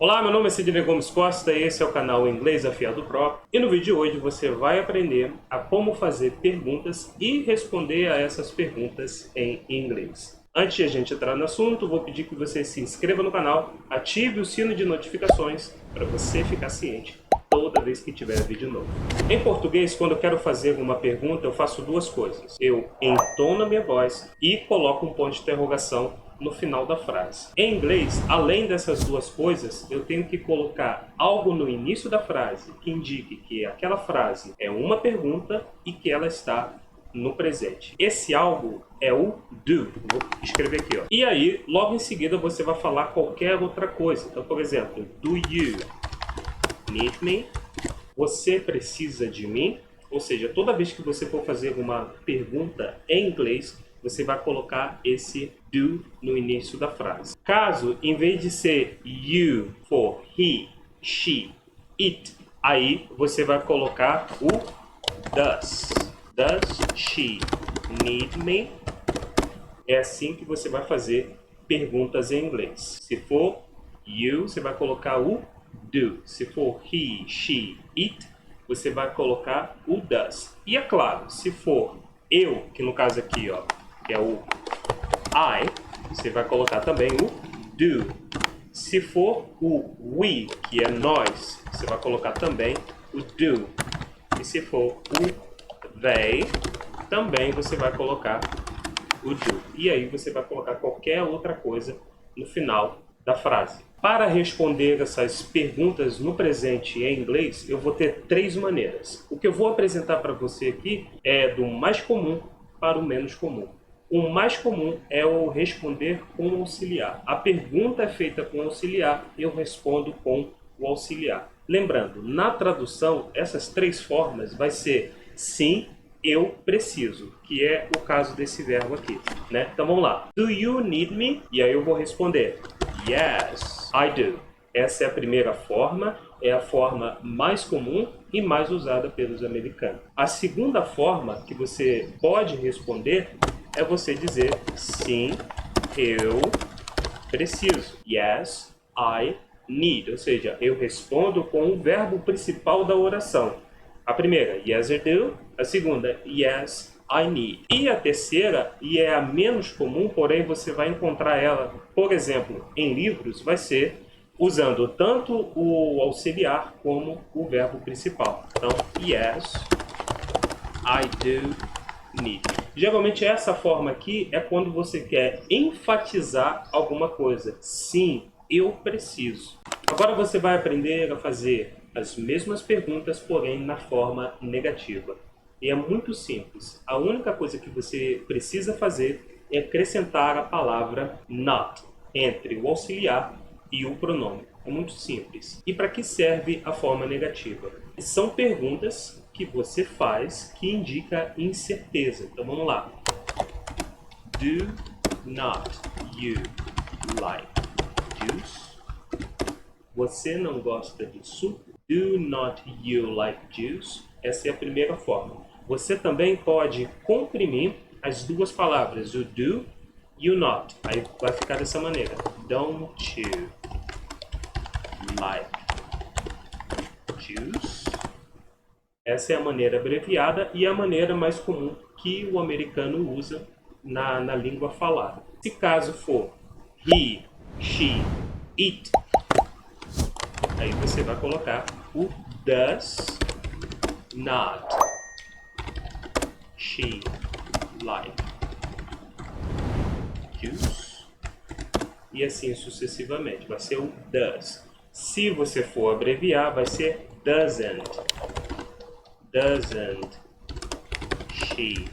Olá, meu nome é Sidney Gomes Costa e esse é o canal Inglês Afiado Pro. E no vídeo de hoje você vai aprender a como fazer perguntas e responder a essas perguntas em inglês. Antes de a gente entrar no assunto, vou pedir que você se inscreva no canal, ative o sino de notificações para você ficar ciente toda vez que tiver vídeo novo. Em português, quando eu quero fazer uma pergunta, eu faço duas coisas. Eu entono a minha voz e coloco um ponto de interrogação no final da frase. Em inglês, além dessas duas coisas, eu tenho que colocar algo no início da frase que indique que aquela frase é uma pergunta e que ela está no presente. Esse algo é o do. Vou escrever aqui, ó. E aí, logo em seguida, você vai falar qualquer outra coisa. Então, por exemplo, do you need me? Você precisa de mim? Ou seja, toda vez que você for fazer uma pergunta em inglês, você vai colocar esse do no início da frase. Caso, em vez de ser you for he, she, it, aí você vai colocar o does. Does she need me? É assim que você vai fazer perguntas em inglês. Se for you, você vai colocar o do. Se for he, she, it, você vai colocar o does. E é claro, se for eu, que no caso aqui, ó, que é o I, você vai colocar também o do. Se for o we, que é nós, você vai colocar também o do. E se for o they, também você vai colocar o do. E aí você vai colocar qualquer outra coisa no final da frase. Para responder essas perguntas no presente em inglês, eu vou ter três maneiras. O que eu vou apresentar para você aqui é do mais comum para o menos comum. O mais comum é o responder com auxiliar. A pergunta é feita com auxiliar e eu respondo com o auxiliar. Lembrando, na tradução, essas três formas vai ser sim, eu preciso, que é o caso desse verbo aqui, né? Então vamos lá. Do you need me? E aí eu vou responder yes, I do. Essa é a primeira forma, é a forma mais comum e mais usada pelos americanos. A segunda forma que você pode responder é você dizer sim, eu preciso. Yes, I need. Ou seja, eu respondo com o verbo principal da oração. A primeira, yes, I do. A segunda, yes, I need. E a terceira, e é a menos comum, porém você vai encontrar ela, por exemplo, em livros, vai ser usando tanto o auxiliar como o verbo principal. Então, yes, I do need. Geralmente essa forma aqui é quando você quer enfatizar alguma coisa. Sim, eu preciso. Agora você vai aprender a fazer as mesmas perguntas, porém na forma negativa. E é muito simples. A única coisa que você precisa fazer é acrescentar a palavra not entre o auxiliar e o pronome. É muito simples. E para que serve a forma negativa? São perguntas que você faz que indica incerteza. Então vamos lá. Do not you like juice? Você não gosta de suco? Do not you like juice? Essa é a primeira forma. Você também pode comprimir as duas palavras, o do e o not. Aí vai ficar dessa maneira. Don't you like juice? Essa é a maneira abreviada e a maneira mais comum que o americano usa na língua falada. Se caso for he, she, it, aí você vai colocar o does not she like juice? E assim sucessivamente. Vai ser o does. Se você for abreviar, vai ser doesn't. Doesn't she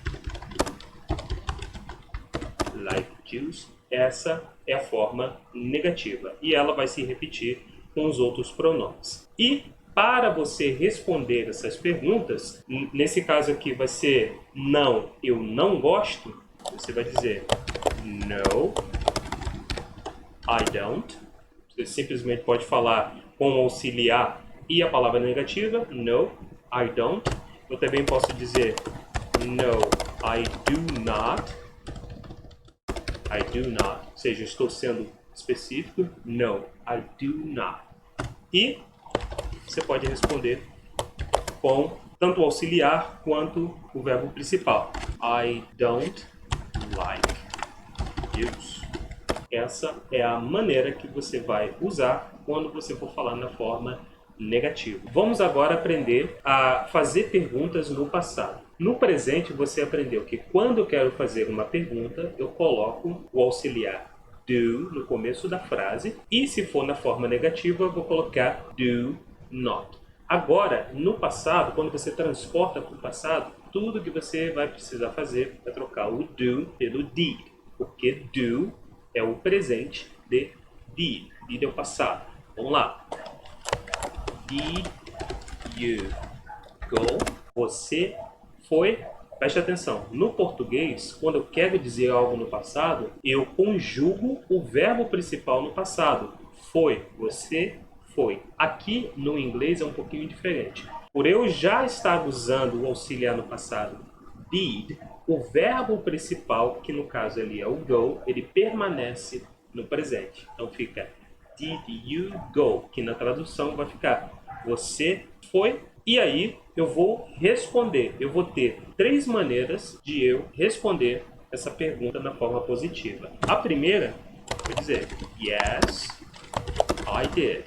like juice? Essa é a forma negativa. E ela vai se repetir com os outros pronomes. E para você responder essas perguntas, nesse caso aqui vai ser não, eu não gosto. Você vai dizer no, I don't. Você simplesmente pode falar com o auxiliar e a palavra negativa, no, I don't. Eu também posso dizer no, I do not. I do not. Ou seja, estou sendo específico. No, I do not. E você pode responder com tanto o auxiliar quanto o verbo principal. I don't like use. Essa é a maneira que você vai usar quando você for falar na forma negativa. Vamos agora aprender a fazer perguntas no passado. No presente, você aprendeu que quando eu quero fazer uma pergunta, eu coloco o auxiliar do no começo da frase, e se for na forma negativa, eu vou colocar do not. Agora, no passado, quando você transporta para o passado, tudo que você vai precisar fazer é trocar o do pelo did, porque do é o presente de did. Did é o passado. Vamos lá. Did you go? Você foi? Preste atenção. No português, quando eu quero dizer algo no passado, eu conjugo o verbo principal no passado. Foi. Você foi. Aqui no inglês é um pouquinho diferente. Por eu já estar usando o auxiliar no passado, did, o verbo principal, que no caso ali é o go, ele permanece no presente. Então fica did you go, que na tradução vai ficar você foi. E aí eu vou responder. Eu vou ter 3 maneiras de eu responder essa pergunta na forma positiva. A primeira, vou dizer yes, I did.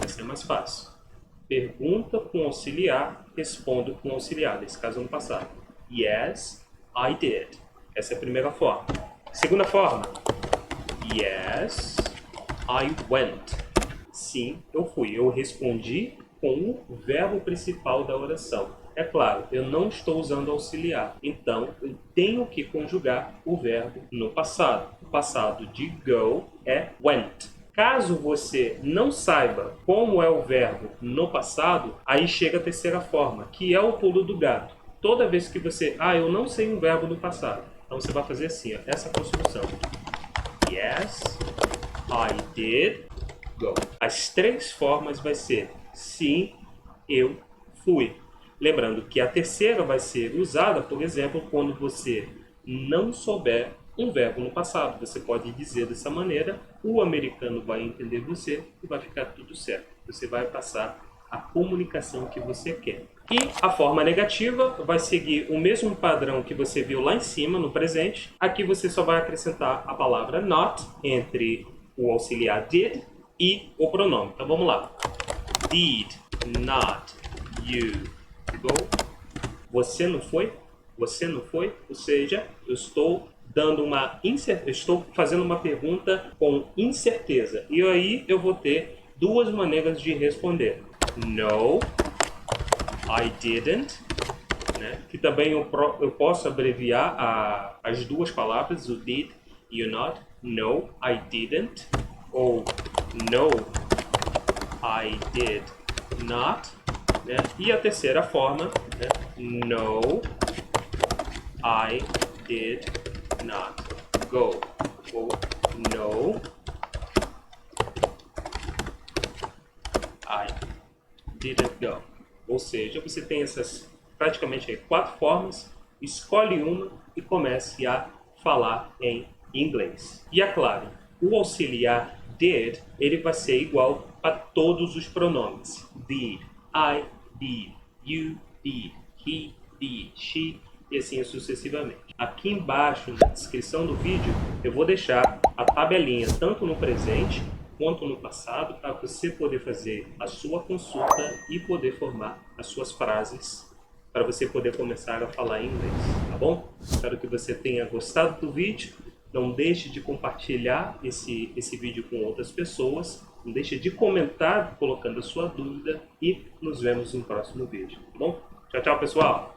Essa é mais fácil. Pergunta com auxiliar, respondo com auxiliar. Nesse caso no passado. Yes, I did. Essa é a primeira forma. Segunda forma. Yes, I went. Sim, eu fui. Eu respondi com o verbo principal da oração. É claro, eu não estou usando auxiliar, então eu tenho que conjugar o verbo no passado. O passado de go é went. Caso você não saiba como é o verbo no passado, aí chega a terceira forma, que é o pulo do gato. Toda vez que você... eu não sei um verbo no passado. Então você vai fazer assim, ó, essa construção. Yes, I did go. As 3 formas vai ser sim, eu fui. Lembrando que a terceira vai ser usada, por exemplo, quando você não souber um verbo no passado. Você pode dizer dessa maneira, o americano vai entender você e vai ficar tudo certo. Você vai passar a comunicação que você quer. E a forma negativa vai seguir o mesmo padrão que você viu lá em cima, no presente. Aqui você só vai acrescentar a palavra not entre o auxiliar did e o pronome. Então vamos lá. Did not you go? Você não foi? Você não foi? Ou seja, eu estou fazendo uma pergunta com incerteza. E aí eu vou ter 2 maneiras de responder. No, I didn't. Né? Que também eu posso abreviar as 2 palavras, o did e o not. No, I didn't. Ou no, I did not. Né? E a terceira forma, né? No, I did not go. Ou no, I didn't go. Ou seja, você tem essas praticamente 4 formas, escolhe uma e comece a falar em inglês. E é claro, o auxiliar did, ele vai ser igual a todos os pronomes. Did, I did, you did, he did, she, e assim sucessivamente. Aqui embaixo, na descrição do vídeo, eu vou deixar a tabelinha, tanto no presente quanto no passado, para você poder fazer a sua consulta e poder formar as suas frases, para você poder começar a falar inglês, tá bom? Espero que você tenha gostado do vídeo. Não deixe de compartilhar esse vídeo com outras pessoas. Não deixe de comentar colocando a sua dúvida e nos vemos no próximo vídeo, tá bom? Tchau, tchau, pessoal!